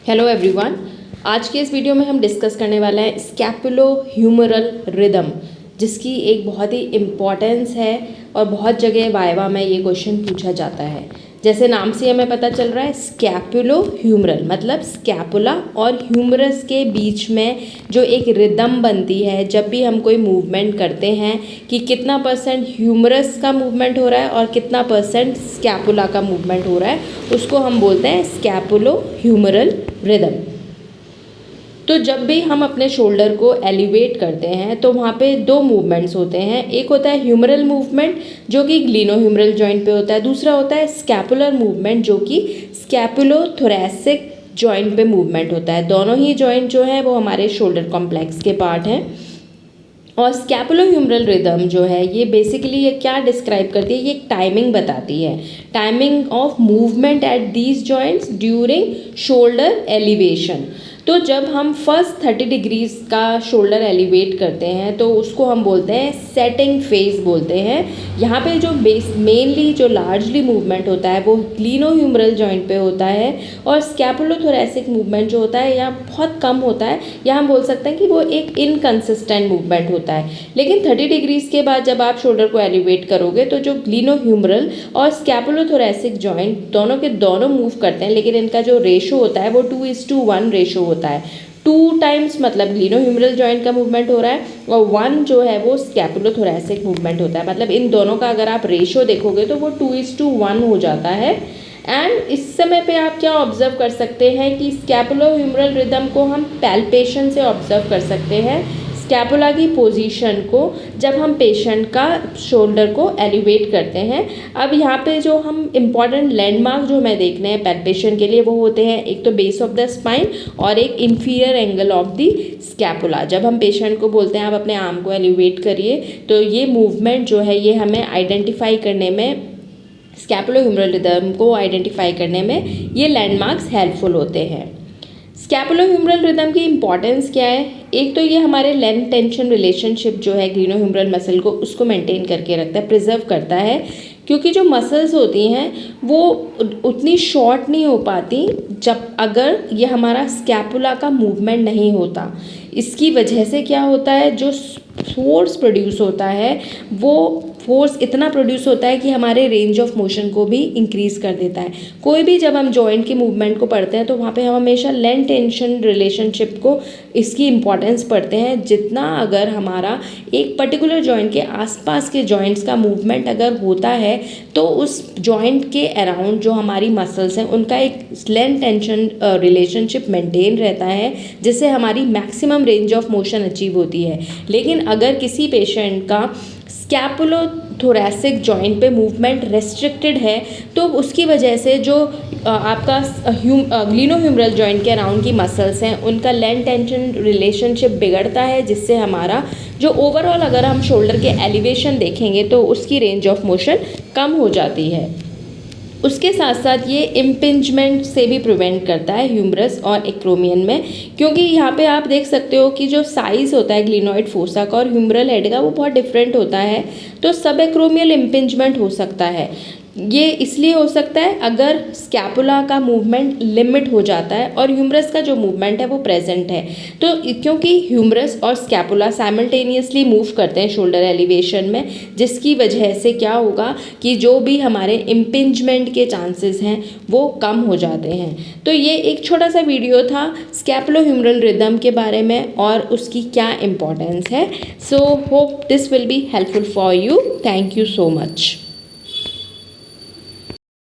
Hello everyone. आज के इस वीडियो में हम डिस्कस करने वाला है स्कैपुलो ह्यूमरल रिदम, जिसकी एक बहुत ही इम्पॉर्टेंस है और बहुत जगह वाइवा में ये क्वेश्चन पूछा जाता है। जैसे नाम से हमें पता चल रहा है स्कैपुलो ह्यूमरल मतलब स्कैपुला और ह्यूमरस के बीच में जो एक रिदम बनती है जब भी हम कोई मूवमेंट करते हैं कि कितना परसेंट ह्यूमरस का मूवमेंट हो रहा है और कितना परसेंट स्कैपुला का मूवमेंट हो रहा है, उसको हम बोलते हैं स्कैपुलो ह्यूमरल रिदम। तो जब भी हम अपने शोल्डर को एलिवेट करते हैं तो वहाँ पे दो मूवमेंट्स होते हैं। एक होता है ह्यूमरल मूवमेंट जो कि ग्लिनोह्यूमरल जॉइंट पे होता है, दूसरा होता है स्कैपुलर मूवमेंट जो कि स्कैपुलोथोरैसिक जॉइंट पे मूवमेंट होता है। दोनों ही जॉइंट जो है वो हमारे शोल्डर कॉम्प्लेक्स के पार्ट हैं। और स्कैपुलोह्यूमरल रिदम जो है ये बेसिकली ये क्या डिस्क्राइब करती है, ये एक टाइमिंग बताती है, timing of movement at these joints during shoulder elevation. तो जब हम फर्स्ट 30 डिग्रीज का शोल्डर एलिवेट करते हैं तो उसको हम बोलते हैं सेटिंग फेज बोलते हैं। यहाँ पे जो मेनली जो लार्जली मूवमेंट होता है वो ग्लिनोह्यूमरल जॉइंट पे होता है और स्कैपुलोथोरैसिक मूवमेंट जो होता है यहाँ बहुत कम होता है, या हम बोल सकते हैं कि वो एक इनकंसिस्टेंट मूवमेंट होता है। लेकिन 30 डिग्रीज के बाद जब आप शोल्डर को एलिवेट करोगे तो जो ग्लिनोह्यूमरल और स्कैपुलोथोरैसिक जॉइंट दोनों के दोनों मूव करते हैं, लेकिन इनका जो रेशो होता है वो 2:1 रेशो होता है। 2 टाइम्स मतलब ग्लिनोह्यूमरल जॉइंट का मूवमेंट हो रहा है और 1 जो है वो स्कैपुलोथोरैसिक मूवमेंट होता है। मतलब इन दोनों का अगर आप रेशो देखोगे तो वो 2:1 हो जाता है। एंड इस समय पे आप क्या ऑब्जर्व कर सकते हैं कि स्कैपुलोह्यूमरल रिदम को हम पैल्पेशन से ऑब्जर्व कर सकते हैं, स्कैपुला की पोजीशन को जब हम पेशेंट का शोल्डर को एलिवेट करते हैं। अब यहाँ पे जो हम इम्पॉर्टेंट लैंडमार्क जो हमें देखने हैं पैल्पेशन के लिए वो होते हैं, एक तो बेस ऑफ द स्पाइन और एक inferior angle of the scapula. जब हम पेशेंट को बोलते हैं आप अपने आर्म को एलिवेट करिए तो ये मूवमेंट जो है ये हमें आइडेंटिफाई करने में, स्कैपुलोह्यूमरल रिदम को आइडेंटिफाई करने में ये लैंडमार्क्स हेल्पफुल होते हैं। स्कैपुलोह्यूमरल रिदम की इंपॉर्टेंस क्या है? एक तो ये हमारे लेंथ टेंशन रिलेशनशिप जो है ग्लिनोह्यूमरल मसल को उसको मेंटेन करके रखता है, प्रिजर्व करता है, क्योंकि जो मसल्स होती हैं वो उतनी शॉर्ट नहीं हो पाती जब अगर ये हमारा स्कैपुला का मूवमेंट नहीं होता। इसकी वजह से क्या होता है, जो फोर्स प्रोड्यूस होता है वो फोर्स इतना प्रोड्यूस होता है कि हमारे रेंज ऑफ मोशन को भी इंक्रीज़ कर देता है। कोई भी जब हम जॉइंट के मूवमेंट को पढ़ते हैं तो वहाँ पे हम हमेशा लेंथ टेंशन रिलेशनशिप को इसकी इम्पॉर्टेंस पढ़ते हैं। जितना अगर हमारा एक पर्टिकुलर जॉइंट के आसपास के जॉइंट्स का मूवमेंट अगर होता है तो उस जॉइंट के अराउंड जो हमारी मसल्स हैं उनका एक लेंथ टेंशन रिलेशनशिप मेंटेन रहता है, जिससे हमारी maximum range of motion achieve होती है। लेकिन अगर किसी पेशेंट का स्कैपुलोथोरैसिक जॉइंट पे मूवमेंट रेस्ट्रिक्टेड है तो उसकी वजह से जो आपका ग्लिनोह्यूमरल जॉइंट के अराउंड की मसल्स हैं उनका लेंथ टेंशन रिलेशनशिप बिगड़ता है, जिससे हमारा जो ओवरऑल अगर हम शोल्डर के एलिवेशन देखेंगे तो उसकी रेंज ऑफ मोशन कम हो जाती है। उसके साथ साथ ये इम्पिंजमेंट से भी प्रिवेंट करता है ह्यूमरस और एक्रोमियन में, क्योंकि यहाँ पे आप देख सकते हो कि जो साइज़ होता है ग्लिनोइड फोसा का और ह्यूमरल हेड का वो बहुत डिफरेंट होता है। तो सब एक्रोमियल इम्पिंजमेंट हो सकता है। ये इसलिए हो सकता है अगर स्कैपुला का मूवमेंट लिमिट हो जाता है और ह्यूमरस का जो मूवमेंट है वो प्रेजेंट है। तो क्योंकि ह्यूमरस और स्कैपुला साइमल्टेनियसली मूव करते हैं शोल्डर एलिवेशन में, जिसकी वजह से क्या होगा कि जो भी हमारे इम्पिंजमेंट के चांसेस हैं वो कम हो जाते हैं। तो ये एक छोटा सा वीडियो था स्कैपुलोह्यूमरल रिदम के बारे में और उसकी क्या इम्पोर्टेंस है। So hope this will be helpful for you. Thank you so much.